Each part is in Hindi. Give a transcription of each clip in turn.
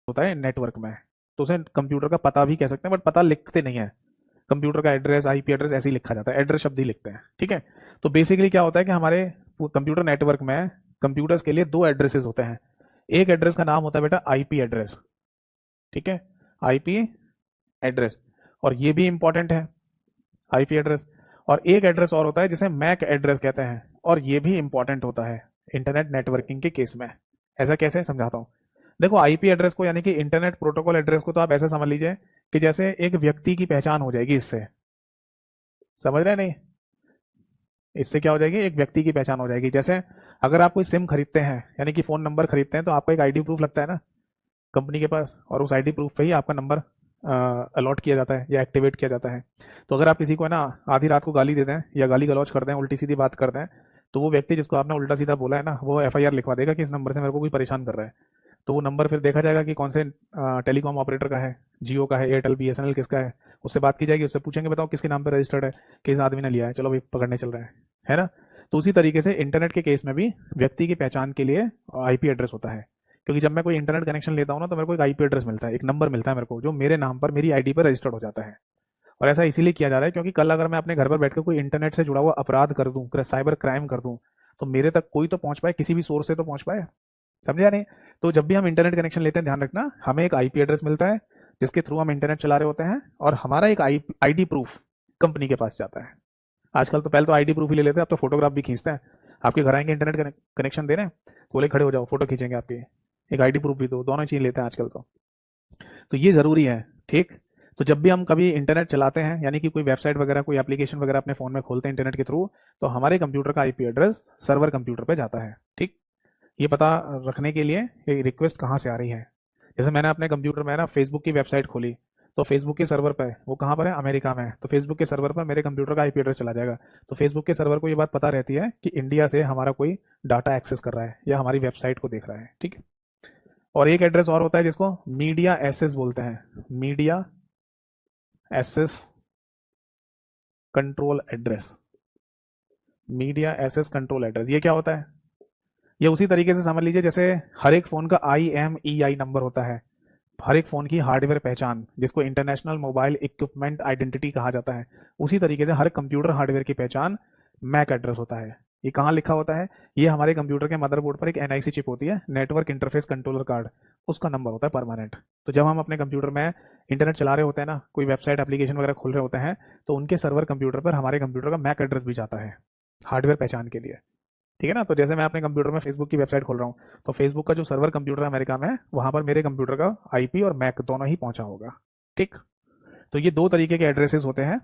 होता है नेटवर्क में, तो उसे कंप्यूटर का पता भी कह सकते हैं, बट पता लिखते नहीं है। कंप्यूटर का एड्रेस, आईपी एड्रेस ऐसे ही लिखा जाता है, एड्रेस शब्द ही लिखते हैं, ठीक है। तो बेसिकली क्या होता है कि हमारे कंप्यूटर नेटवर्क में कंप्यूटर्स के लिए दो एड्रेसेस होते हैं। एक एड्रेस का नाम होता है बेटा आईपी एड्रेस, ठीक है, आईपी एड्रेस, और ये भी इंपॉर्टेंट है आईपी एड्रेस। और एक एड्रेस और होता है जिसे मैक एड्रेस कहते हैं, और ये भी इंपॉर्टेंट होता है इंटरनेट नेटवर्किंग के केस में। ऐसा कैसे समझाता हूँ। देखो आईपी एड्रेस को यानी कि इंटरनेट प्रोटोकॉल एड्रेस को तो आप ऐसे समझ लीजिए कि जैसे एक व्यक्ति की पहचान हो जाएगी इससे, समझ रहे हैं नहीं, इससे क्या हो जाएगी, एक व्यक्ति की पहचान हो जाएगी। जैसे अगर आप कोई सिम खरीदते हैं यानी कि फोन नंबर खरीदते हैं तो आपको एक आईडी प्रूफ लगता है ना कंपनी के पास, और उस आईडी प्रूफ पे ही आपका नंबर अलॉट किया जाता है या एक्टिवेट किया जाता है। तो अगर आप किसी को है ना आधी रात को गाली देते हैं या गाली गलौज करते हैं, उल्टी सीधी बात करते हैं, तो वो व्यक्ति जिसको आपने उल्टा सीधा बोला है ना, वो एफआईआर लिखवा देगा कि इस नंबर से मेरे को कोई परेशान कर रहा है। तो वो नंबर फिर देखा जाएगा कि कौन से टेलीकॉम ऑपरेटर का है, जियो का है, एयरटेल, बीएसएनएल किसका है, उससे बात की जाएगी, उससे पूछेंगे बताओ किसके नाम पर रजिस्टर्ड है, किस आदमी ने लिया है, चलो भाई पकड़ने चल रहा है ना। तो उसी तरीके से इंटरनेट के केस में भी व्यक्ति की पहचान के लिए आईपी एड्रेस होता है, क्योंकि जब मैं कोई इंटरनेट कनेक्शन लेता हूँ ना तो मेरे को एक आईपी एड्रेस मिलता है, एक नंबर मिलता है मेरे को, जो मेरे नाम पर मेरी आईडी पर रजिस्टर्ड हो जाता है। और ऐसा इसीलिए किया जा रहा है क्योंकि कल अगर मैं अपने घर पर बैठकर कोई इंटरनेट से जुड़ा हुआ अपराध कर दूं, साइबर क्राइम कर दूं, तो मेरे तक कोई तो पहुंच पाए, किसी भी सोर्स से तो पहुंच पाए, समझा नहीं। तो जब भी हम इंटरनेट कनेक्शन लेते हैं ध्यान रखना, हमें एक आईपी एड्रेस मिलता है जिसके थ्रू हम इंटरनेट चला रहे होते हैं, और हमारा एक आईडी प्रूफ कंपनी के पास जाता है। आजकल तो पहले तो आईडी प्रूफ ही ले लेते हैं, अब तो फोटोग्राफ भी खींचते हैं। आपके घर आएंगे इंटरनेट कनेक्शन देने, बोले खड़े हो जाओ फोटो खींचेंगे आपकी, एक आईडी प्रूफ भी दो, दोनों चीज लेते हैं आजकल तो ये जरूरी है, ठीक। तो जब भी हम कभी इंटरनेट चलाते हैं यानी कि कोई वेबसाइट वगैरह, कोई एप्लीकेशन वगैरह अपने फोन में खोलते हैं इंटरनेट के थ्रू, तो हमारे कंप्यूटर का आईपी एड्रेस सर्वर कंप्यूटर पे जाता है, ठीक। ये पता रखने के लिए ये रिक्वेस्ट कहाँ से आ रही है। जैसे मैंने अपने कंप्यूटर में ना फेसबुक की वेबसाइट खोली, तो फेसबुक के सर्वर पे, वो कहाँ पर है, अमेरिका में है, तो फेसबुक के सर्वर पर मेरे कंप्यूटर का आईपी एड्रेस चला जाएगा। तो फेसबुक के सर्वर को ये बात पता रहती है कि इंडिया से हमारा कोई डाटा एक्सेस कर रहा है या हमारी वेबसाइट को देख रहा है, ठीक है। और एक एड्रेस और होता है जिसको मीडिया एसेस बोलते हैं, media access control address, media access control address, ये क्या होता है। ये उसी तरीके से समझ लीजिए जैसे हर एक फोन का IMEI नंबर होता है, हर एक फोन की हार्डवेयर पहचान जिसको इंटरनेशनल मोबाइल इक्विपमेंट आइडेंटिटी कहा जाता है, उसी तरीके से हर कंप्यूटर हार्डवेयर की पहचान मैक एड्रेस होता है। ये कहाँ लिखा होता है, ये हमारे कंप्यूटर के मदरबोर्ड पर एक NIC चिप होती है, नेटवर्क इंटरफेस कंट्रोलर कार्ड, उसका नंबर होता है परमानेंट। तो जब हम अपने कंप्यूटर में इंटरनेट चला रहे होते हैं ना, कोई वेबसाइट एप्लीकेशन वगैरह खोल रहे होते हैं, तो उनके सर्वर कंप्यूटर पर हमारे कंप्यूटर का मैक एड्रेस भी जाता है हार्डवेयर पहचान के लिए, ठीक है ना। तो जैसे मैं अपने कंप्यूटर में फेसबुक की वेबसाइट खोल रहा हूँ, तो फेसबुक का जो सर्वर कंप्यूटर अमेरिका में है, वहां पर मेरे कंप्यूटर का आईपी और मैक दोनों ही पहुंचा होगा, ठीक। तो ये दो तरीके के एड्रेसेस होते हैं,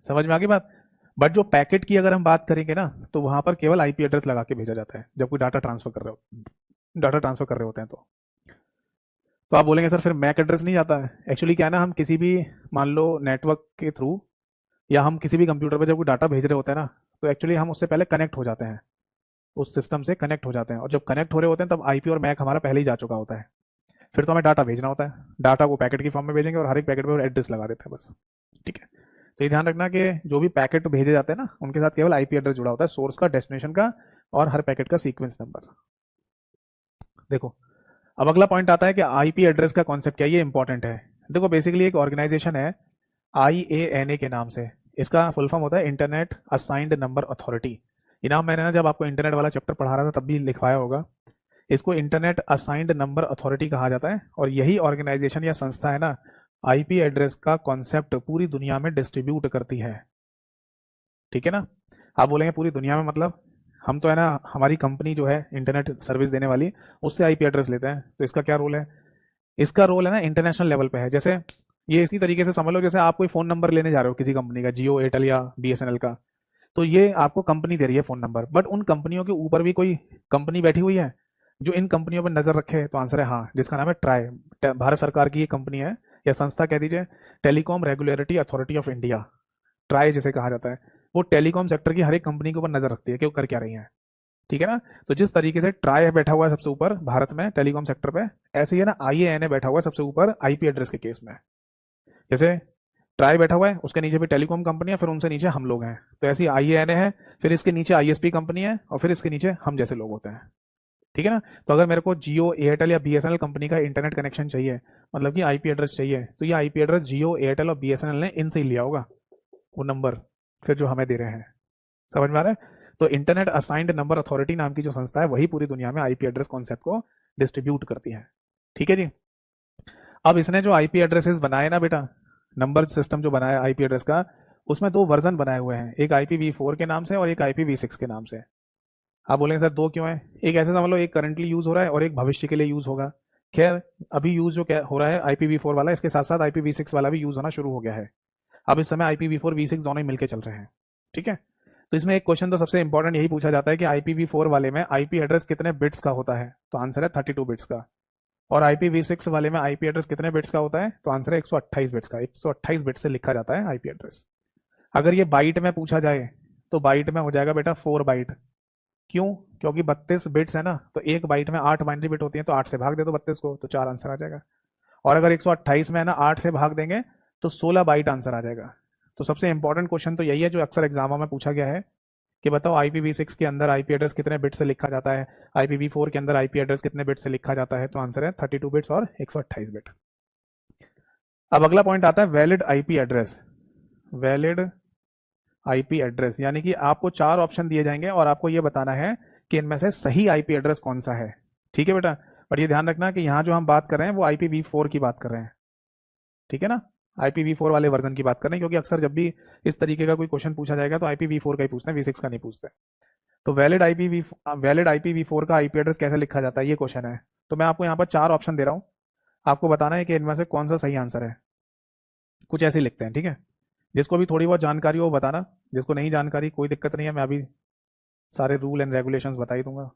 समझ में आ गई बात। बट जो पैकेट की अगर हम बात करेंगे ना, तो वहां पर केवल आईपी एड्रेस लगा के भेजा जाता है जब कोई डाटा ट्रांसफर कर रहे होते हैं। तो आप बोलेंगे सर फिर मैक एड्रेस नहीं जाता है। एक्चुअली क्या है ना, हम किसी भी मान लो नेटवर्क के थ्रू या हम किसी भी कंप्यूटर पे जब कोई डाटा भेज रहे होते हैं ना, तो एक्चुअली हम उससे पहले कनेक्ट हो जाते हैं, उस सिस्टम से कनेक्ट हो जाते हैं, और जब कनेक्ट हो रहे होते हैं तब आईपी और मैक हमारा पहले ही जा चुका होता है। फिर तो हमें डाटा भेजना होता है, डाटा को पैकेट की फॉर्म में भेजेंगे और हर एक पैकेट पर एड्रेस लगा देते हैं बस, ठीक है। तो ये ध्यान रखना कि जो भी पैकेट भेजे जाते हैं ना, उनके साथ केवल आईपी एड्रेस जुड़ा होता है, सोर्स का, डेस्टिनेशन का, और हर पैकेट का सीक्वेंस नंबर। देखो अब अगला पॉइंट आता है कि आईपी एड्रेस का कॉन्सेप्ट क्या है, ये इंपॉर्टेंट है। देखो बेसिकली एक ऑर्गेनाइजेशन है IANA के नाम से, इसका फुल फॉर्म होता है इंटरनेट असाइंड नंबर अथॉरिटी। ये नाम मैंने ना जब आपको इंटरनेट वाला चैप्टर पढ़ा रहा था तब भी लिखवाया होगा। इसको इंटरनेट असाइंड नंबर अथॉरिटी कहा जाता है, और यही ऑर्गेनाइजेशन या संस्था है ना आईपी एड्रेस का कॉन्सेप्ट पूरी दुनिया में डिस्ट्रीब्यूट करती है, ठीक है ना। आप बोलेंगे पूरी दुनिया में मतलब, हम तो है ना हमारी कंपनी जो है इंटरनेट सर्विस देने वाली, उससे आईपी एड्रेस लेते हैं, तो इसका क्या रोल है। इसका रोल है ना इंटरनेशनल लेवल पे है। जैसे ये इसी तरीके से समझ लो जैसे आप कोई फोन नंबर लेने जा रहे हो किसी कंपनी का, जियो, एयरटेल या बीएसएनएल का, तो ये आपको कंपनी दे रही है फोन नंबर, बट उन कंपनियों के ऊपर भी कोई कंपनी बैठी हुई है जो इन कंपनियों पर नजर रखे। तो आंसर है हाँ, जिसका नाम है ट्राई, भारत सरकार की ये कंपनी है या संस्था कह दीजिए, telecom regulatory authority of India, try जिसे कहा जाता है। वो टेलीकॉम सेक्टर की हर एक कंपनी के ऊपर नजर रखती है कि वो कर क्या रही है, ठीक है ना। तो जिस तरीके से ट्राई बैठा हुआ है सबसे ऊपर भारत में टेलीकॉम सेक्टर पे, ऐसे ही है ना IANA बैठा हुआ है सबसे ऊपर आईपी एड्रेस के केस में। जैसे ट्राई बैठा हुआ है, उसके नीचे भी टेलीकॉम कंपनी है, फिर उनसे नीचे हम लोग हैं, तो ऐसी IANA है, फिर इसके नीचे ISP कंपनी है, और फिर इसके नीचे हम जैसे लोग होते हैं, ठीक है ना। तो अगर मेरे को जियो एयरटेल या बीएसएनएल कंपनी का इंटरनेट कनेक्शन चाहिए, मतलब कि आईपी एड्रेस चाहिए, तो ये आईपी एड्रेस जियो एयरटेल और बीएसएनएल ने इनसे ही लिया होगा वो नंबर, फिर जो हमें दे रहे हैं। समझ में आ रहा है। तो इंटरनेट असाइंड नंबर अथॉरिटी नाम की जो संस्था है वही पूरी दुनिया में आईपी एड्रेस कॉन्सेप्ट को डिस्ट्रीब्यूट करती है। ठीक है जी। अब इसने जो आईपी एड्रेसेस बनाए ना बेटा, नंबर सिस्टम जो बनाया आईपी एड्रेस का, उसमें दो वर्जन बनाए हुए हैं, एक IPv4 के नाम से और एक IPv6 के नाम से। आप बोलेंगे सर दो क्यों है? एक ऐसे समझ लो, एक करंटली यूज हो रहा है और एक भविष्य के लिए यूज होगा। खैर अभी यूज जो क्या हो रहा है IPv4 वाला, इसके साथ साथ IPv6 वाला भी यूज होना शुरू हो गया है। अब इस समय IPv4 V6 दोनों ही मिलकर चल रहे हैं। ठीक है। तो इसमें एक क्वेश्चन तो सबसे इंपॉर्टेंट यही पूछा जाता है कि IPv4 वाले में आईपी एड्रेस कितने बिट्स का होता है, तो आंसर है 32 बिट्स का। और IPv6 वाले में आईपी एड्रेस कितने बिट्स का होता है, तो आंसर है 128 बिट्स का। 128 बिट्स से लिखा जाता है आईपी एड्रेस। अगर ये बाइट में पूछा जाए तो बाइट में हो जाएगा बेटा 4 बाइट। क्यों? क्योंकि 32 बिट्स है ना, तो एक बाइट में 8 बाइनरी बिट होती है, तो 8 से भाग दे दो 32 को, तो 4 आंसर आ जाएगा। और अगर 128 में है ना 8 से भाग देंगे तो 16 बाइट आंसर आ जाएगा। तो सबसे इंपॉर्टेंट क्वेश्चन तो यही है जो अक्सर एग्जामों में पूछा गया है कि बताओ IPv6 के अंदर आईपी एड्रेस कितने बिट से लिखा जाता है, IPv4 के अंदर आईपी एड्रेस कितने बिट से लिखा जाता है, तो आंसर है 32 बिट्स और 128 बिट। अब अगला पॉइंट आता है valid IP address. Valid IP address यानी कि आपको 4 ऑप्शन दिए जाएंगे और आपको ये बताना है कि इनमें से सही आईपी एड्रेस कौन सा है। ठीक है बेटा। बट ये ध्यान रखना कि यहाँ जो हम बात कर रहे हैं वो IPv4 की बात कर रहे हैं। ठीक है ना। IPv4 वाले वर्जन की बात कर रहे हैं, क्योंकि अक्सर जब भी इस तरीके का कोई क्वेश्चन पूछा जाएगा तो IPv4 का ही पूछते हैं, V6 का नहीं पूछते। तो वैलिड IPv4 का आईपी एड्रेस कैसे लिखा जाता है, ये क्वेश्चन है। तो मैं आपको यहाँ पर 4 ऑप्शन दे रहा हूँ, आपको बताना है कि इनमें से कौन सा सही आंसर है। कुछ ऐसे लिखते हैं, ठीक है। जिसको भी थोड़ी बहुत जानकारी हो वो बताना, जिसको नहीं जानकारी कोई दिक्कत नहीं है, मैं अभी सारे रूल एंड रेगुलेशंस बता ही दूंगा।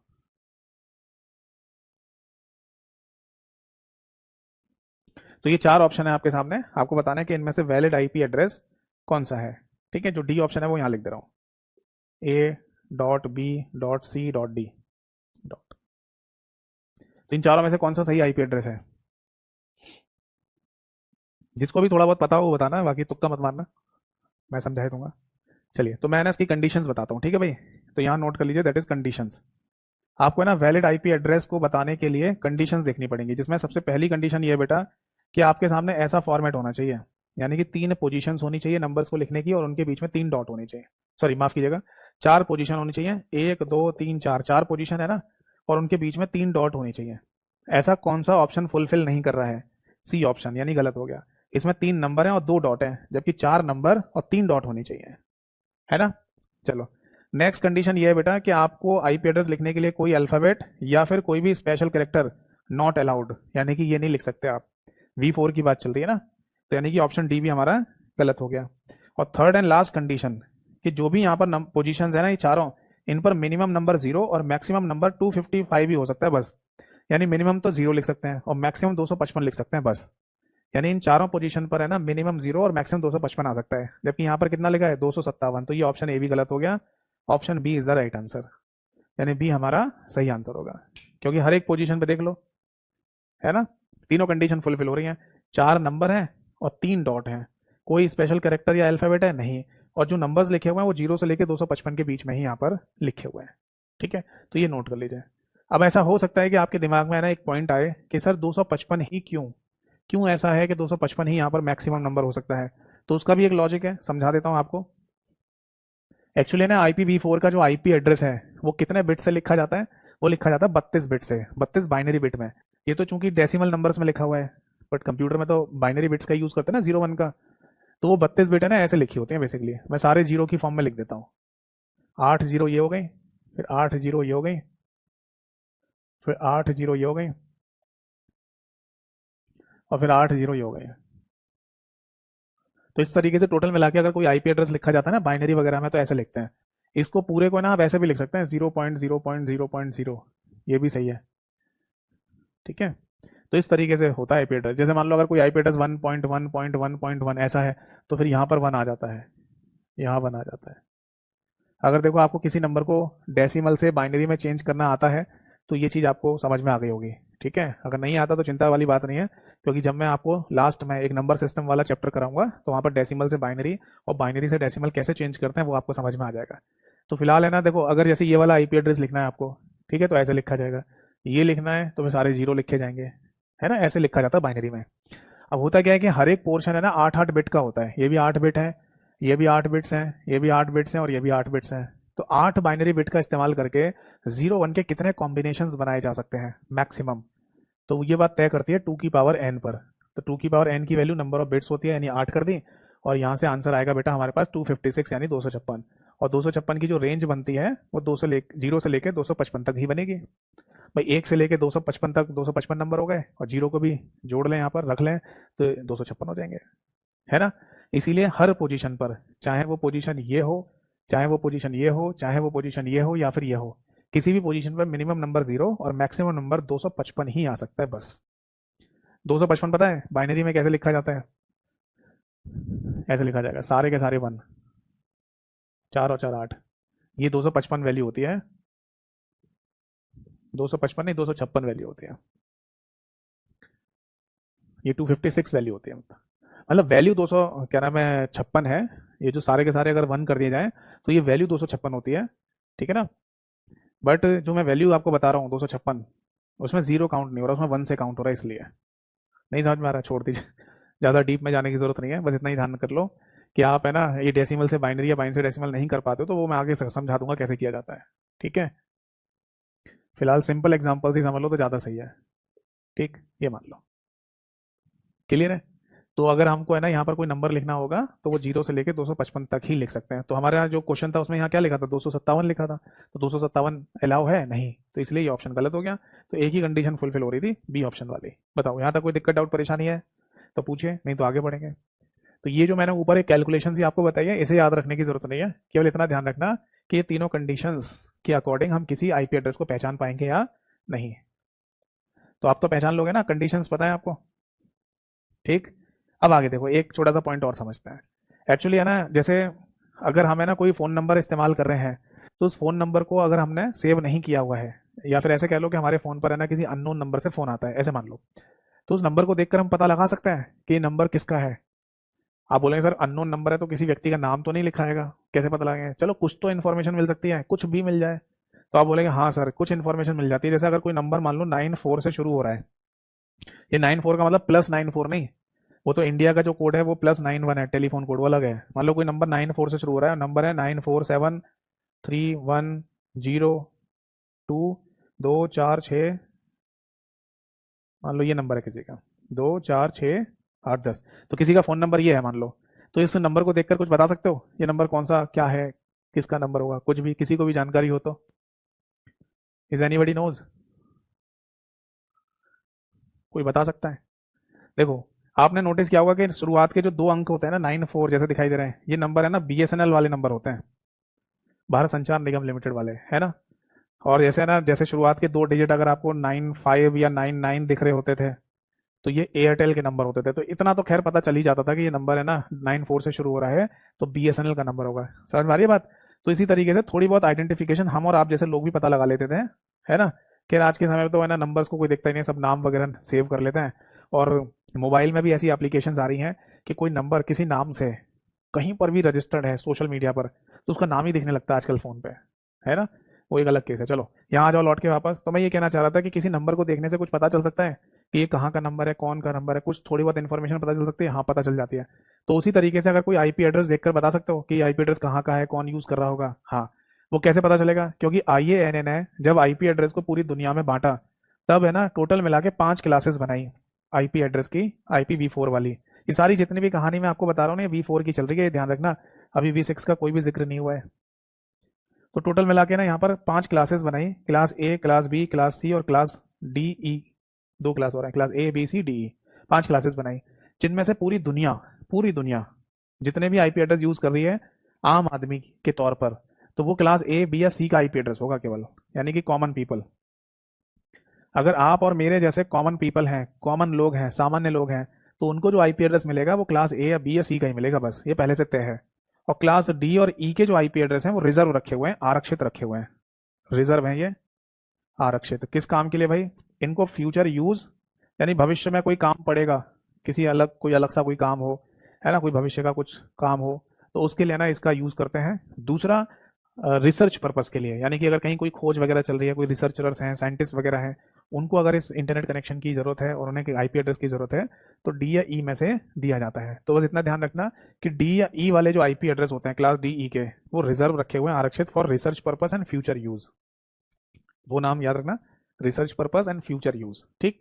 तो ये 4 ऑप्शन है आपके सामने, आपको बताना है कि इनमें से वैलिड आईपी एड्रेस कौन सा है। ठीक है। जो डी ऑप्शन है वो यहाँ लिख दे रहा हूँ, A.B.C.D डॉट। तो इन चारों में से कौन सा सही आईपी एड्रेस है, जिसको भी थोड़ा बहुत पता हो वो बताना, बाकी तुक्का मत मारना, मैं समझा दूंगा। चलिए, तो मैं ना इसकी कंडीशंस बताता हूँ, ठीक है भाई। तो यहाँ नोट कर लीजिए, दैट इज कंडीशंस। आपको ना वैलिड आईपी एड्रेस को बताने के लिए कंडीशंस देखनी पड़ेंगी, जिसमें सबसे पहली कंडीशन ये है बेटा कि आपके सामने ऐसा फॉर्मेट होना चाहिए, यानी कि 3 पोजीशंस होनी चाहिए नंबर्स को लिखने की और उनके बीच में 3 डॉट होनी चाहिए। सॉरी माफ कीजिएगा, 4 पोजीशन होनी चाहिए, 1 2 3 4, 4 पोजीशन है ना, और उनके बीच में 3 डॉट होनी चाहिए। ऐसा कौन सा ऑप्शन फुलफिल नहीं कर रहा है? सी ऑप्शन, यानी गलत हो गया। इसमें 3 नंबर हैं और 2 डॉट हैं, जबकि 4 नंबर और 3 डॉट होनी चाहिए, है ना। चलो, नेक्स्ट कंडीशन ये है बेटा कि आपको आईपी एड्रेस लिखने के लिए कोई अल्फाबेट या फिर कोई भी स्पेशल कैरेक्टर नॉट अलाउड, यानी कि ये नहीं लिख सकते आप। V4 की बात चल रही है ना, तो यानी कि ऑप्शन डी भी हमारा गलत हो गया। और थर्ड एंड लास्ट कंडीशन कि जो भी यहाँ पर पोजीशंस है ना ये चारों, इन पर मिनिमम नंबर 0 और मैक्सिमम नंबर 255 ही हो सकता है बस। यानी मिनिमम तो 0 लिख सकते हैं और मैक्सिमम 255 लिख सकते हैं बस। यानी इन चारों पोजीशन पर है ना मिनिमम 0 और मैक्सिमम 255 आ सकता है, जबकि यहाँ पर कितना लिखा है 257। तो ये ऑप्शन ए भी गलत हो गया, option B is the right answer, यानी बी हमारा सही आंसर होगा। क्योंकि हर एक पोजीशन पे देख लो, है ना, तीनों कंडीशन फुलफिल हो रही हैं, 4 नंबर हैं और 3 डॉट हैं, कोई स्पेशल कैरेक्टर या अल्फाबेट है नहीं, और जो नंबर्स लिखे हुए हैं वो 0 से लेकर 255 के बीच में ही यहाँ पर लिखे हुए हैं। ठीक है, तो ये नोट कर लीजिए। अब ऐसा हो सकता है कि आपके दिमाग में है ना एक पॉइंट आए कि सर 255 ही क्यों, क्यों ऐसा है कि 255 ही यहाँ पर मैक्सिमम नंबर हो सकता है? तो उसका भी एक लॉजिक है, समझा देता हूँ आपको। एक्चुअली ना IPv4 का जो आईपी एड्रेस है वो कितने बिट से लिखा जाता है? वो लिखा जाता है 32 बिट से, 32 बाइनरी बिट में। ये तो चूंकि डेसिमल नंबर्स में लिखा हुआ है, बट कंप्यूटर में तो बाइनरी बिट्स का यूज करते हैं ना, 0 1 का। तो वो 32 बिट है ना, ऐसे लिखी होती है बेसिकली। मैं सारे जीरो की फॉर्म में लिख देता हूँ। 8 0 ये हो गई, फिर 8 0 ये हो गई, फिर 8 0 ये हो गई, और फिर 8 0 ये हो गई। तो इस तरीके से टोटल मिला के अगर कोई आईपी एड्रेस लिखा जाता है ना बाइनरी वगैरह में, तो ऐसे लिखते हैं। इसको पूरे को ना आप ऐसे भी लिख सकते हैं 0.0.0.0, ये भी सही है। ठीक है। तो इस तरीके से होता है आईपी एड्रेस। जैसे मान लो अगर कोई आईपी एड्रेस 1.1.1.1 ऐसा है, तो फिर यहाँ पर 1 आ जाता है, यहाँ 1 आ जाता है। अगर देखो आपको किसी नंबर को डेसिमल से बाइनरी में चेंज करना आता है तो ये चीज़ आपको समझ में आ गई होगी। ठीक है, अगर नहीं आता तो चिंता वाली बात नहीं है, क्योंकि जब मैं आपको लास्ट में एक नंबर सिस्टम वाला चैप्टर कराऊंगा तो वहाँ पर डेसिमल से बाइनरी और बाइनरी से डेसिमल कैसे चेंज करते हैं वो आपको समझ में आ जाएगा। तो फिलहाल है ना, देखो अगर जैसे ये वाला आईपी एड्रेस लिखना है आपको, ठीक है, तो ऐसे लिखा जाएगा ये लिखना है तो फिर सारे जीरो लिखे जाएंगे, है ना, ऐसे लिखा जाता है बाइनरी में। अब होता क्या है कि हर एक पोर्शन है ना 8-8 बिट का होता है, ये भी 8 बिट है, ये भी 8 बिट्स हैं, ये भी 8 बिट्स हैं और ये भी 8 बिट्स हैं। तो 8 बाइनरी बिट का इस्तेमाल करके 0 1 के कितने कॉम्बिनेशंस बनाए जा सकते हैं मैक्सिमम, तो ये बात तय करती है 2 की पावर n पर। तो 2 की पावर n की वैल्यू नंबर ऑफ बिट्स होती है, यानी 8 कर दी, और यहाँ से आंसर आएगा बेटा हमारे पास 256 यानी 256। और 256 की जो रेंज बनती है वो 0 से लेके 255 तक ही बनेगी। भाई 1 से लेके 255 तक 255 नंबर हो गए, और जीरो को भी जोड़ लें यहाँ पर रख लें तो 256 हो जाएंगे, है ना। इसीलिए हर पोजीशन पर, चाहे वो पोजीशन ये हो, चाहे वो पोजीशन ये हो, चाहे वो पोजीशन ये हो या फिर ये हो, किसी भी पोजीशन पर मिनिमम नंबर 0 और मैक्सिमम नंबर 255 ही आ सकता है बस। 255 पता है बाइनरी में कैसे लिखा जाता है? ऐसे लिखा जाएगा, सारे के सारे 1, 4 और 4 8, ये 255 वैल्यू होती है। 255 नहीं, 256 वैल्यू होती है। ये 256 वैल्यू होती है, मतलब वैल्यू 200 क्या नाम है 56 है। ये जो सारे के सारे अगर 1 कर दिए जाए तो ये वैल्यू 256 होती है, ठीक है ना। बट जो मैं वैल्यू आपको बता रहा हूँ 256, उसमें जीरो काउंट नहीं हो रहा, उसमें 1 से काउंट हो रहा है, इसलिए नहीं समझ में आ रहा है, छोड़ दीजिए। ज़्यादा डीप में जाने की जरूरत नहीं है, बस इतना ही ध्यान कर लो कि आप है ना ये डेसिमल से बाइनरी या बाइनरी से डेसिमल नहीं कर पाते हो तो वो मैं आगे समझा दूंगा कैसे किया जाता है, ठीक है। फिलहाल सिंपल एग्जांपल्स ही समझ लो तो ज़्यादा सही है, ठीक, ये मान लो। क्लियर है? तो अगर हमको है ना यहाँ पर कोई नंबर लिखना होगा तो वो 0 से लेके 255 तक ही लिख सकते हैं। तो हमारे यहाँ जो क्वेश्चन था उसमें यहाँ क्या लिखा था, 257 लिखा था, तो 257 अलाउ है नहीं, तो इसलिए ये ऑप्शन गलत हो गया। तो एक ही कंडीशन फुलफिल हो रही थी, बी ऑप्शन वाली। बताओ यहाँ तक कोई दिक्कत डाउट परेशानी है तो पूछिए, नहीं तो आगे बढ़ेंगे। तो ये जो मैंने ऊपर एक कैलकुलेशन ही आपको बताई है, इसे याद रखने की जरूरत नहीं है, केवल इतना ध्यान रखना कि ये तीनों कंडीशंस के अकॉर्डिंग हम किसी आईपी एड्रेस को पहचान पाएंगे या नहीं। तो आप तो पहचान लोगे ना, कंडीशंस पता है आपको, ठीक। अब आगे देखो, एक छोटा सा पॉइंट और समझते हैं। एक्चुअली है ना, जैसे अगर हम है ना कोई फ़ोन नंबर इस्तेमाल कर रहे हैं, तो उस फ़ोन नंबर को अगर हमने सेव नहीं किया हुआ है, या फिर ऐसे कह लो कि हमारे फ़ोन पर है ना किसी अननोन नंबर से फ़ोन आता है, ऐसे मान लो, तो उस नंबर को देखकर हम पता लगा सकते हैं कि ये नंबर किसका है। आप बोलेंगे सर अननोन नंबर है तो किसी व्यक्ति का नाम तो नहीं लिखा है, कैसे पता लगाएंगे? चलो कुछ तो इन्फॉर्मेशन मिल सकती है, कुछ भी मिल जाए। तो आप बोलेंगे हाँ सर कुछ इन्फॉर्मेशन मिल जाती है, जैसे अगर कोई नंबर मान लो 94 से शुरू हो रहा है, ये 94 का मतलब +94 नहीं, वो तो इंडिया का जो कोड है वो +91 है, टेलीफोन कोड वो अलग है। मान लो कोई नंबर 94 से शुरू हो रहा है, नंबर है 9473102246, मान लो ये नंबर है किसी का 246 8 10, तो किसी का फ़ोन नंबर ये है मान लो। तो इस नंबर को देखकर कुछ बता सकते हो ये नंबर कौन सा क्या है, किसका नंबर होगा, कुछ भी, किसी को भी जानकारी हो तो? Is anybody knows? कोई बता सकता है? देखो, आपने नोटिस किया होगा कि शुरुआत के जो 2 अंक होते हैं ना 94 जैसे दिखाई दे रहे हैं, ये नंबर है ना बीएसएनएल वाले नंबर होते हैं, भारत संचार निगम लिमिटेड वाले, है ना। और जैसे ना, जैसे शुरुआत के 2 डिजिट अगर आपको 95 या 99 दिख रहे होते थे, तो ये एयरटेल के नंबर होते थे। तो इतना तो खैर पता चल ही जाता था कि ये नंबर है ना 94 से शुरू हो रहा है, तो बीएसएनएल का नंबर होगा। समझ में आ रही है बात? तो इसी तरीके से थोड़ी बहुत आइडेंटिफिकेशन हम और आप जैसे लोग भी पता लगा लेते थे, है ना। खैर आज के समय में तो है ना नंबर्स को कोई देखता ही नहीं, सब नाम वगैरह सेव कर लेते हैं। और मोबाइल में भी ऐसी एप्लीकेशंस आ रही हैं कि कोई नंबर किसी नाम से कहीं पर भी रजिस्टर्ड है सोशल मीडिया पर, तो उसका नाम ही दिखने लगता है आजकल फ़ोन पे, है ना। वो एक अलग केस है। चलो यहाँ आ जाओ लौट के वापस। तो मैं ये कहना चाह रहा था कि किसी नंबर को देखने से कुछ पता चल सकता है कि ये कहाँ का नंबर है, कौन का नंबर है, कुछ थोड़ी बहुत इन्फॉर्मेशन पता चल सकती है, हाँ पता चल जाती है। तो उसी तरीके से अगर कोई आईपी एड्रेस देखकर बता सकते हो कि आईपी एड्रेस कहाँ का है, कौन यूज़ कर रहा होगा, हाँ। वो कैसे पता चलेगा? क्योंकि IANN ने जब आईपी एड्रेस को पूरी दुनिया में बांटा, तब है ना टोटल मिला के 5 क्लासेस बनाई आईपी एड्रेस की, IPv4 वाली। ये सारी जितनी भी कहानी मैं आपको बता रहा हूँ ना, V4 की चल रही है, ये ध्यान रखना, अभी V6 का कोई भी जिक्र नहीं हुआ है। तो टोटल मिला के ना यहाँ पर 5 क्लासेस बनाई, class A, class B, class C और क्लास DE। 2 क्लास हो रहे हैं, class A B C D E, 5 classes बनाई, जिनमें से पूरी दुनिया जितने भी आईपी एड्रेस यूज कर रही है आम आदमी के तौर पर, तो वो क्लास A, B या C का आईपी एड्रेस होगा केवल, यानी कि कॉमन पीपल। अगर आप और मेरे जैसे कॉमन पीपल हैं, कॉमन लोग हैं, सामान्य लोग हैं, तो उनको जो आईपी एड्रेस मिलेगा वो क्लास A या B या C का ही मिलेगा, बस ये पहले से तय है। और क्लास D और E के जो आईपी एड्रेस हैं वो रिजर्व रखे हुए हैं, आरक्षित रखे हुए हैं, रिजर्व हैं ये, आरक्षित। किस काम के लिए भाई? इनको फ्यूचर यूज, यानी भविष्य में कोई काम पड़ेगा, किसी अलग कोई अलग सा कोई काम हो, है ना, कोई भविष्य का कुछ काम हो, तो उसके लिए ना इसका यूज करते हैं। दूसरा, रिसर्च पर्पस के लिए, यानी कि अगर कहीं कोई खोज वगैरह चल रही है, कोई रिसर्चर्स हैं, साइंटिस्ट वगैरह हैं, उनको अगर इस इंटरनेट कनेक्शन की ज़रूरत है और उन्हें आईपी एड्रेस की ज़रूरत है तो डी या ई में से दिया जाता है। तो बस इतना ध्यान रखना कि डी या ई वाले जो आईपी एड्रेस होते हैं क्लास डी ई के, वो रिजर्व रखे हुए हैं, आरक्षित for research purpose and future use. वो नाम याद रखना, research purpose and future use. ठीक,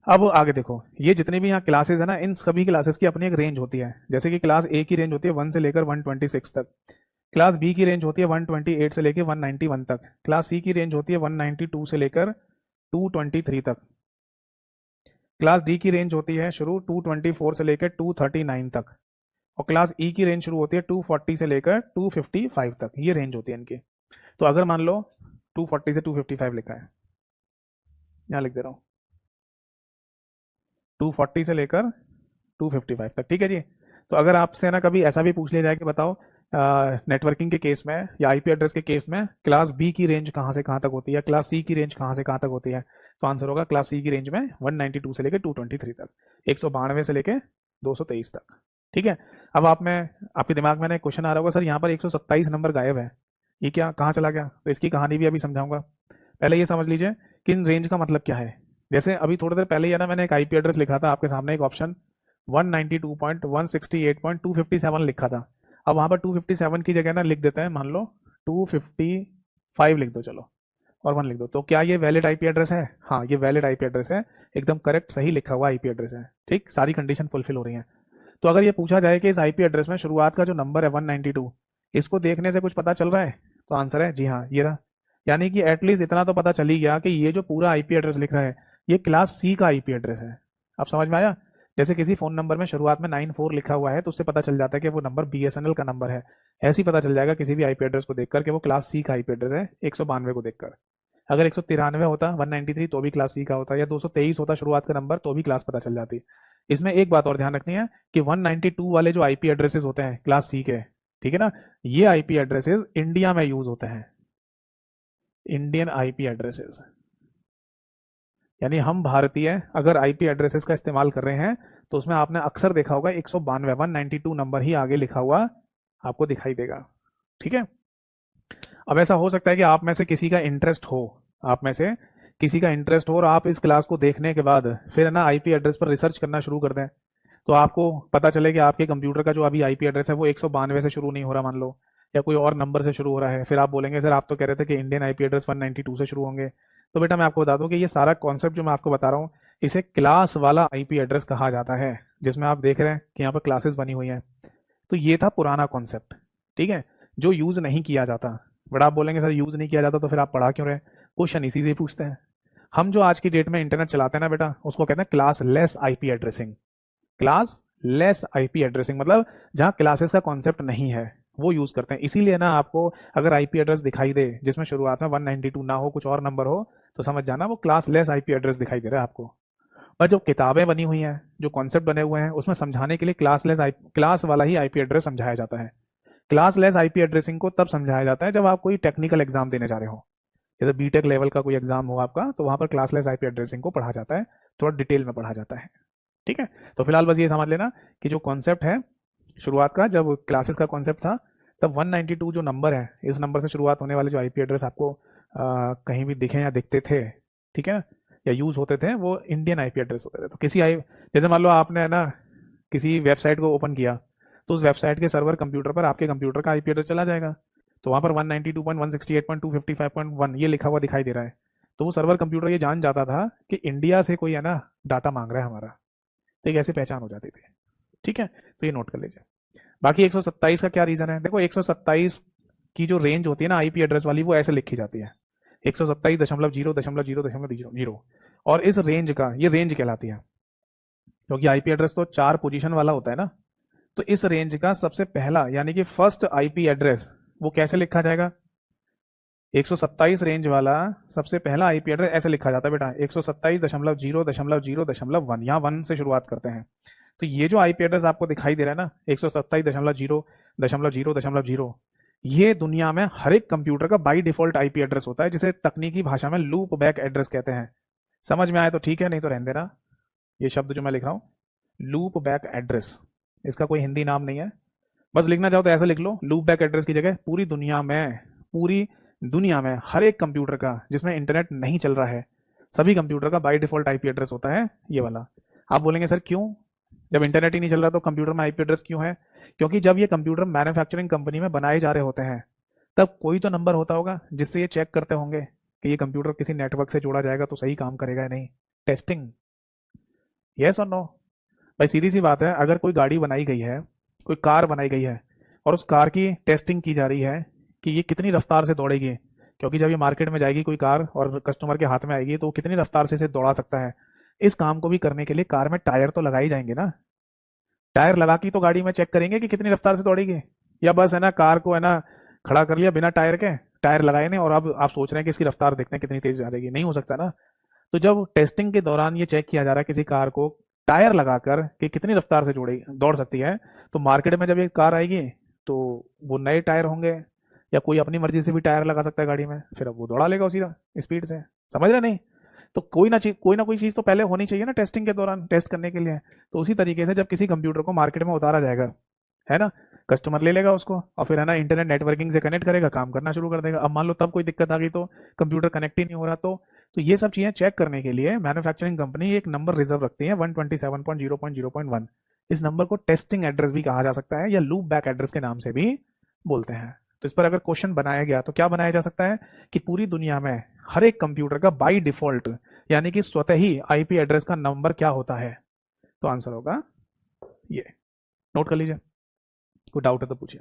अब आगे देखो, ये जितने भी यहाँ क्लासेस है ना, इन सभी क्लासेस की अपनी एक रेंज होती है। जैसे कि क्लास ए की रेंज होती है 1 से लेकर 126 तक, क्लास बी की रेंज होती है 128 से लेकर 191 तक, क्लास सी की रेंज होती है 192 से लेकर 223 तक, क्लास डी की रेंज होती है शुरू 224 से लेकर 239 तक, और क्लास ई की रेंज शुरू होती है 240 से लेकर 255 तक। ये रेंज होती है इनकी। तो अगर मान लो 240 से 255 लिखा है, यहाँ लिख दे रहा हूँ 240 से लेकर 255 तक, ठीक है जी। तो अगर आपसे ना कभी ऐसा भी पूछ लिया जाए कि बताओ नेटवर्किंग के केस में या आईपी एड्रेस के केस में क्लास बी की रेंज कहाँ से कहाँ तक होती है, क्लास सी की रेंज कहाँ से कहाँ तक होती है, तो आंसर होगा क्लास सी की रेंज में 192 से लेकर 223 तक, 192 से लेकर 223 तक। ठीक है। अब आप में आपके दिमाग में ना एक क्वेश्चन आ रहा होगा, सर यहाँ पर 127 नंबर गायब है, ये क्या, कहाँ चला गया? तो इसकी कहानी भी अभी समझाऊंगा। पहले ये समझ लीजिए कि इन रेंज का मतलब क्या है। जैसे अभी थोड़ी देर पहले ही है ना, मैंने एक आईपी एड्रेस लिखा था आपके सामने, एक ऑप्शन 192.168.257 लिखा था। अब वहां पर 257 की जगह ना लिख देते हैं, मान लो 255 लिख दो, चलो, और 1 लिख दो। तो क्या ये वैलिड आईपी एड्रेस है? हाँ, ये वैलिड आईपी एड्रेस है, एकदम करेक्ट सही लिखा हुआ आईपी एड्रेस है। ठीक, सारी कंडीशन फुलफिल हो रही है। तो अगर ये पूछा जाए कि इस आईपी एड्रेस में शुरुआत का जो नंबर है 192, इसको देखने से कुछ पता चल रहा है, तो आंसर है जी हाँ, ये रहा। यानी कि एटलीस्ट इतना तो पता चल ही गया कि ये जो पूरा आईपी एड्रेस लिख रहा है, ये क्लास सी का आईपी एड्रेस है। अब समझ में आया? जैसे किसी फोन नंबर में शुरुआत में 94 लिखा हुआ है, तो उससे पता चल जाता है कि वो नंबर बीएसएनएल का नंबर है। ऐसे ही पता चल जाएगा किसी भी आईपी एड्रेस को देखकर कि वो क्लास सी का आईपी एड्रेस है, 192 को देखकर। अगर 193 होता 193 तो भी क्लास सी का होता, या 223 होता शुरुआत का नंबर तो भी क्लास पता चल जाती। इसमें एक बात और ध्यान रखनी है कि 192 वाले जो आईपी एड्रेसेस होते हैं क्लास सी के, ठीक है ना, ये आईपी एड्रेसेस इंडिया में यूज होते हैं, इंडियन आईपी एड्रेसेस। यानी हम भारतीय अगर आईपी एड्रेसेस का इस्तेमाल कर रहे हैं तो उसमें आपने अक्सर देखा होगा 192 192 नंबर ही आगे लिखा हुआ आपको दिखाई देगा। ठीक है। अब ऐसा हो सकता है कि आप में से किसी का इंटरेस्ट हो, आप में से किसी का इंटरेस्ट हो और आप इस क्लास को देखने के बाद फिर ना आईपी एड्रेस पर रिसर्च करना शुरू कर दें, तो आपको पता चले कि आपके कंप्यूटर का जो अभी आईपी एड्रेस है वो 192 से शुरू नहीं हो रहा मान लो, या कोई और नंबर से शुरू हो रहा है। फिर आप बोलेंगे सर आप तो कह रहे थे कि इंडियन आईपी एड्रेस 192 से शुरू होंगे। तो बेटा मैं आपको बता दूं कि ये सारा कॉन्सेप्ट जो मैं आपको बता रहा हूँ, इसे क्लास वाला आईपी एड्रेस कहा जाता है, जिसमें आप देख रहे हैं कि यहाँ पर क्लासेस बनी हुई हैं। तो ये था पुराना कॉन्सेप्ट, ठीक है, जो यूज नहीं किया जाता। बट आप बोलेंगे सर यूज नहीं किया जाता तो फिर आप पढ़ा क्यों रहे? क्वेश्चन इसी से पूछते हैं। हम जो आज की डेट में इंटरनेट चलाते हैं ना बेटा, उसको कहते हैं class less IP addressing. Class less IP addressing मतलब जहां क्लासेस का कॉन्सेप्ट नहीं है वो यूज करते हैं। इसीलिए ना आपको अगर आईपी एड्रेस दिखाई दे जिसमें शुरुआत में 192 ना हो, कुछ और नंबर हो, तो समझ जाना वो क्लास लेस आईपी एड्रेस दिखाई दे रहा है आपको। पर जो किताबें बनी हुई हैं, जो कॉन्सेप्ट बने हुए हैं, उसमें समझाने के लिए क्लास वाला ही आईपी एड्रेस समझाया जाता है। क्लास लेस आईपी एड्रेसिंग को तब समझाया जाता है जब आप कोई टेक्निकल एग्जाम देने जा रहे हो, जैसे बीटेक लेवल का कोई एग्जाम हो आपका, तो वहां पर क्लासलेस आईपी एड्रेसिंग को पढ़ा जाता है, थोड़ा डिटेल में पढ़ा जाता है। ठीक है। तो फिलहाल बस ये समझ लेना कि जो कॉन्सेप्ट है शुरुआत का, जब क्लासेस का कॉन्सेप्ट था, तब 192 जो नंबर है, इस नंबर से शुरुआत होने वाले जो आईपी एड्रेस आपको कहीं भी दिखे या दिखते थे, ठीक है, या यूज होते थे, वो इंडियन आईपी एड्रेस होते थे। तो किसी आई जैसे मान लो आपने ना किसी वेबसाइट को ओपन किया, तो उस वेबसाइट के सर्वर कंप्यूटर पर आपके कंप्यूटर का आईपी एड्रेस चला जाएगा। तो वहां पर 192.168.255.1 ये लिखा हुआ दिखाई दे रहा है। तो वो सर्वर कंप्यूटर ये जान जाता था कि इंडिया से कोई है ना डाटा मांग रहा है हमारा, तो एक ऐसी पहचान हो जाती थी। ठीक है, तो ये नोट कर लीजिए। बाकी 127 का क्या रीजन है? देखो 127 की जो रेंज होती है ना आईपी एड्रेस वाली, वो ऐसे लिखी जाती है 127.0.0.0, और इस रेंज का ये रेंज कहलाती है, क्योंकि आईपी एड्रेस तो 4 पोजीशन वाला होता है ना। तो इस रेंज का सबसे पहला यानी कि फर्स्ट आईपी एड्रेस वो कैसे लिखा जाएगा? 127 रेंज वाला सबसे पहला आईपी एड्रेस ऐसे लिखा जाता है बेटा, 127.0.0.1, यहाँ 1 से शुरुआत करते हैं। तो ये जो आईपी एड्रेस आपको दिखाई दे रहा है ना 127.0.0.0, ये दुनिया में हर एक कंप्यूटर का बाई डिफॉल्ट आईपी एड्रेस होता है, जिसे तकनीकी भाषा में लूप बैक एड्रेस कहते हैं। समझ में आए तो ठीक है, नहीं तो रहने देना। ये शब्द जो मैं लिख रहा हूँ लूप बैक एड्रेस, इसका कोई हिंदी नाम नहीं है, बस लिखना चाहो तो ऐसे लिख लो, लूप बैक एड्रेस की जगह पूरी दुनिया में हर एक कंप्यूटर का जिसमें इंटरनेट नहीं चल रहा है, सभी कंप्यूटर का बाय डिफॉल्ट आईपी एड्रेस होता है ये वाला। आप बोलेंगे सर क्यों, जब इंटरनेट ही नहीं चल रहा तो कंप्यूटर में आईपी एड्रेस क्यों है? क्योंकि जब ये कंप्यूटर मैन्युफैक्चरिंग कंपनी में बनाए जा रहे होते हैं, तब कोई तो नंबर होता होगा जिससे ये चेक करते होंगे कि ये कंप्यूटर किसी नेटवर्क से जोड़ा जाएगा तो सही काम करेगा या नहीं। टेस्टिंग, यस और नो? भाई सीधी सी बात है, अगर कोई गाड़ी बनाई गई है, कोई कार बनाई गई है, और उस कार की टेस्टिंग की जा रही है कि ये कितनी रफ्तार से दौड़ेगी, क्योंकि जब ये मार्केट में जाएगी कोई कार और कस्टमर के हाथ में आएगी तो वो कितनी रफ्तार से इसे दौड़ा सकता है, इस काम को भी करने के लिए कार में टायर तो लगाए जाएंगे ना। टायर लगा के तो गाड़ी में चेक करेंगे कि कितनी रफ्तार से दौड़ेगी, या बस है ना कार को है ना खड़ा कर लिया बिना टायर के, टायर लगाए नहीं, और अब आप सोच रहे हैं कि इसकी रफ्तार देखते हैं कितनी तेज जा रही है, नहीं हो सकता ना। तो जब टेस्टिंग के दौरान ये चेक किया जा रहा है किसी कार को टायर लगाकर कि कितनी रफ्तार से जोड़ी दौड़ सकती है, तो मार्केट में जब ये कार आएगी तो वो नए टायर होंगे, या कोई अपनी मर्जी से भी टायर लगा सकता है गाड़ी में, फिर अब वो दौड़ा लेगा उसी स्पीड से। समझ रहे नहीं? तो कोई ना कोई चीज़ तो पहले होनी चाहिए ना टेस्टिंग के दौरान, टेस्ट करने के लिए। तो उसी तरीके से जब किसी कंप्यूटर को मार्केट में उतारा जाएगा, है ना, कस्टमर ले लेगा उसको और फिर है ना इंटरनेट नेटवर्किंग से कनेक्ट करेगा, काम करना शुरू कर देगा। अब मान लो तब कोई दिक्कत आ गई तो कंप्यूटर कनेक्ट ही नहीं हो रहा, तो ये सब चीज़ें चेक करने के लिए मैन्युफैक्चरिंग कंपनी एक नंबर रिजर्व रखती है 127.0.0.1। इस नंबर को टेस्टिंग एड्रेस भी कहा जा सकता है या लूप बैक एड्रेस के नाम से भी बोलते हैं। तो इस पर अगर क्वेश्चन बनाया गया तो क्या बनाया जा सकता है कि पूरी दुनिया में हर एक कंप्यूटर का बाई डिफॉल्ट यानी कि स्वतः ही आईपी एड्रेस का नंबर क्या होता है? तो आंसर होगा ये। नोट कर लीजिए, कोई डाउट है तो पूछिए।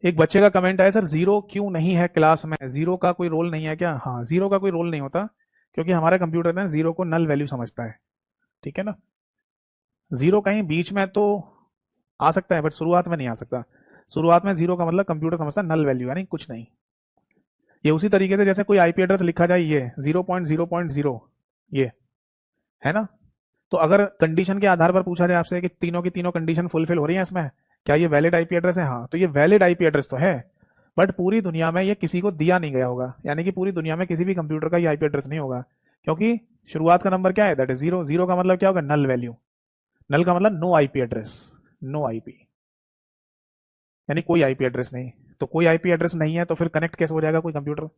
एक बच्चे का कमेंट आया, सर जीरो क्यों नहीं है क्लास में, जीरो का कोई रोल नहीं है क्या? हाँ, जीरो का कोई रोल नहीं होता, क्योंकि हमारा कंप्यूटर ना जीरो को नल वैल्यू समझता है। ठीक है ना, जीरो कहीं बीच में तो आ सकता है बट शुरुआत में नहीं आ सकता। शुरुआत में जीरो का मतलब कंप्यूटर समझता है नल वैल्यू यानी कुछ नहीं। ये उसी तरीके से जैसे कोई आईपी एड्रेस लिखा जाए ये 0.0.0, ये है ना, तो अगर कंडीशन के आधार पर पूछा जाए आपसे कि तीनों की तीनों कंडीशन फुलफिल हो रही है इसमें, क्या ये वैलिड आईपी एड्रेस है? हाँ, तो ये वैलिड आईपी एड्रेस तो है, बट पूरी दुनिया में ये किसी को दिया नहीं गया होगा, यानी कि पूरी दुनिया में किसी भी कंप्यूटर का ये आईपी एड्रेस नहीं होगा, क्योंकि शुरुआत का नंबर क्या है, दैट इज जीरो। जीरो का मतलब क्या होगा, नल वैल्यू। नल का मतलब no IP address, no IP यानी कोई आईपी एड्रेस नहीं। तो कोई आईपी एड्रेस नहीं है तो फिर कनेक्ट कैसे हो जाएगा कोई कंप्यूटर?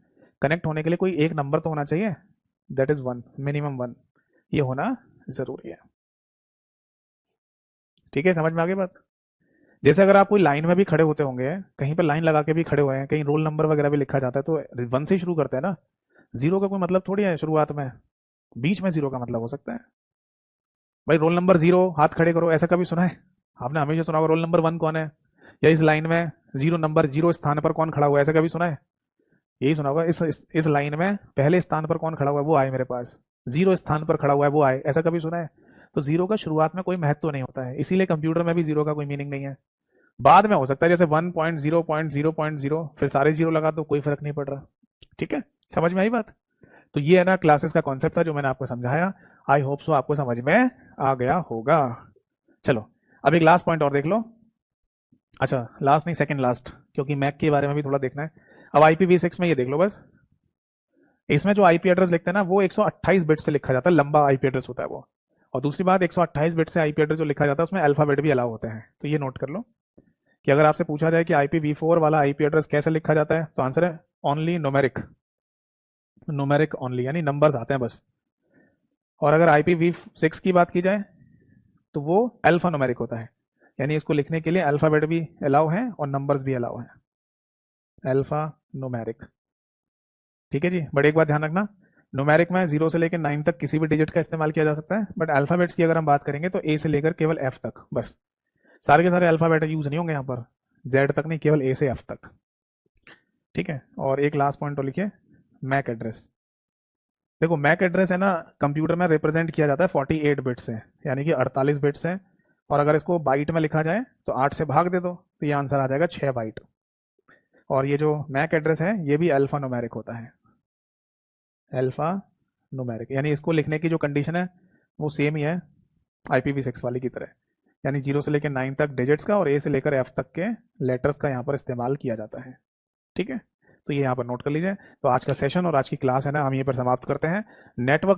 कनेक्ट होने के लिए कोई एक नंबर तो होना चाहिए, that is one, minimum one, ये होना जरूरी है। ठीक है, समझ में आ गई बात? जैसे अगर आप कोई लाइन में भी खड़े होते होंगे, कहीं पर लाइन लगा के भी खड़े हुए हैं, कहीं रोल नंबर वगैरह भी लिखा जाता है तो वन से ही शुरू करते हैं ना। जीरो का कोई मतलब थोड़ी है शुरुआत में, बीच में जीरो का मतलब हो सकता है। भाई रोल नंबर जीरो, हाथ खड़े करो, ऐसा कभी सुना है आपने? हमेशा सुना होगा रोल नंबर वन कौन है, या इस लाइन में जीरो नंबर जीरो स्थान पर कौन खड़ा हुआ है, ऐसा कभी सुना है? यही सुना होगा, इस लाइन में पहले स्थान पर कौन खड़ा हुआ है, वो आए मेरे पास। जीरो स्थान पर खड़ा हुआ है, वो आए, ऐसा कभी सुना है? तो जीरो का शुरुआत में कोई महत्व नहीं होता है, इसीलिए कंप्यूटर में भी जीरो का कोई मीनिंग नहीं है। बाद में हो सकता है जैसे 1.0.0.0, फिर सारे जीरो लगा दो, कोई फर्क नहीं पड़ रहा। ठीक है, समझ में आई बात? तो ये है ना क्लासेस का कॉन्सेप्ट था जो मैंने आपको समझाया। आई होप सो आपको समझ में आ गया होगा। चलो अब एक लास्ट पॉइंट और देख लो। अच्छा, लास्ट नहीं, सेकंड लास्ट, क्योंकि मैक के बारे में भी थोड़ा देखना है। अब IPv6 में ये देख लो बस, इसमें जो आईपी एड्रेस लिखते हैं ना वो 128 बिट से लिखा जाता है, लंबा आईपी एड्रेस होता है वो। और दूसरी बात, 128 बिट से आईपी एड्रेस जो लिखा जाता है उसमें अल्फाबेट भी अलाउ होते हैं। तो ये नोट कर लो कि अगर आपसे पूछा जाए कि IPv4 वाला आईपी एड्रेस कैसे लिखा जाता है, तो आंसर है ओनली न्यूमेरिक, न्यूमेरिक ओनली, यानी नंबर्स आते हैं बस। और अगर IPv6 की बात की जाए तो वो अल्फा न्यूमेरिक होता है, यानी इसको लिखने के लिए अल्फाबेट भी अलाउ है और नंबर्स भी अलाउ हैं, अल्फा न्यूमेरिक। ठीक है जी, बट एक बात ध्यान रखना, न्यूमेरिक में 0 से लेकर 9 तक किसी भी डिजिट का इस्तेमाल किया जा सकता है, बट अल्फाबेट्स की अगर हम बात करेंगे तो ए से लेकर केवल एफ तक बस। सारे के सारे अल्फाबेट यूज नहीं होंगे यहाँ पर, जेड तक नहीं, केवल ए से एफ तक। ठीक है, और एक लास्ट पॉइंट तो लिखिए, मैक एड्रेस। देखो मैक एड्रेस है ना, कंप्यूटर में रिप्रेजेंट किया जाता है 48 बिट से, यानी कि 48 बिट से, और अगर इसको बाइट में लिखा जाए तो 8 से भाग दे दो तो ये आंसर आ जाएगा 6 बाइट। और ये जो मैक एड्रेस है ये भी अल्फा न्यूमेरिक होता है, अल्फा न्यूमेरिक, यानी इसको लिखने की जो कंडीशन है वो सेम ही है IPv6 वाली की तरह, यानी 0 से लेकर 9 तक डिजिट्स का और ए से लेकर एफ तक के लेटर्स का यहाँ पर इस्तेमाल किया जाता है। ठीक है, तो ये यहाँ पर नोट कर लीजिए। तो आज का सेशन और आज की क्लास है ना हम यहीं पर समाप्त करते हैं। नेटवर्क